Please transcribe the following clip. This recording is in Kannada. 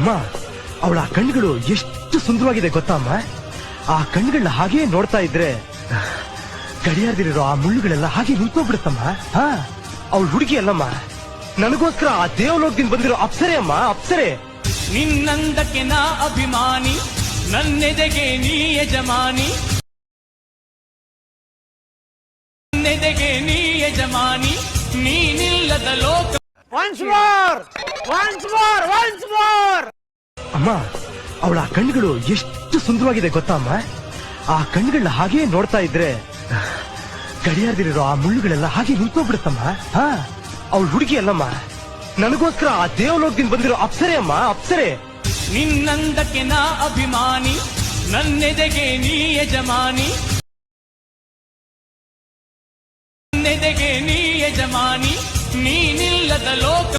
ಅಮ್ಮ, ಅವಳ ಕಣ್ಣುಗಳು ಎಷ್ಟು ಸುಂದರವಾಗಿದೆ ಗೊತ್ತಾ ಅಮ್ಮ. ಆ ಕಣ್ಣುಗಳನ್ನ ಹಾಗೆ ನೋಡ್ತಾ ಇದ್ರೆ ಗಡಿಯಾರದಿರೋ ಆ ಮುಳ್ಳುಗಳೆಲ್ಲ ಹಾಗೆ ನಿಂತೋಗ್ಬಿಡುತ್ತಮ್ಮ. ಅವಳು ಹುಡುಗಿ ಅಲ್ಲಮ್ಮ, ನನಗೋಸ್ಕರ ಆ ದೇವಲೋಕದಿಂದ ಬಂದಿರೋ ಅಪ್ಸರೆ ಅಮ್ಮ, ಅಪ್ಸರೆ. ನಿನ್ನಂದಕ್ಕೆ ನಾ ಅಭಿಮಾನಿ, ನನ್ನೆದೆಗೆ ನೀ ಯಜಮಾನಿ, ನನ್ನೆದೆಗೆ ನೀ ಯಜಮಾನಿ, ನೀನಿಲ್ಲದ ಲೋಕ. Once more! Once more! Once more! ಅಮ್ಮ, ಅವಳ ಕಣ್ಣುಗಳು ಎಷ್ಟು ಸುಂದರವಾಗಿದೆ ಗೊತ್ತಾ ಅಮ್ಮ. ಆ ಕಣ್ಣುಗಳನ್ನ ಹಾಗೆ ನೋಡ್ತಾ ಇದ್ರೆ ಗಡಿಯಾರದಿರೋ ಆ ಮುಳ್ಳುಗಳೆಲ್ಲ ಹಾಗೆ ನಿಂತೋಗ್ಬಿಡುತ್ತಮ್ಮ. ಅವಳು ಹುಡುಗಿ ಅಲ್ಲಮ್ಮ, ನನಗೋಸ್ಕರ ಆ ದೇವಲೋಕದಿಂದ ಬಂದಿರೋ ಅಪ್ಸರೆ ಅಮ್ಮ, ಅಪ್ಸರೆ. ನಿನ್ನಂದಕ್ಕೆ ನಾ ಅಭಿಮಾನಿ, ನನ್ನೆದೆಗೆ ನೀ ಯಜಮಾನಿ, ನನ್ನೆದೆಗೆ ನೀ ಯಜಮಾನಿ, ನೀನಿಲ್ಲದ ಲೋಕ.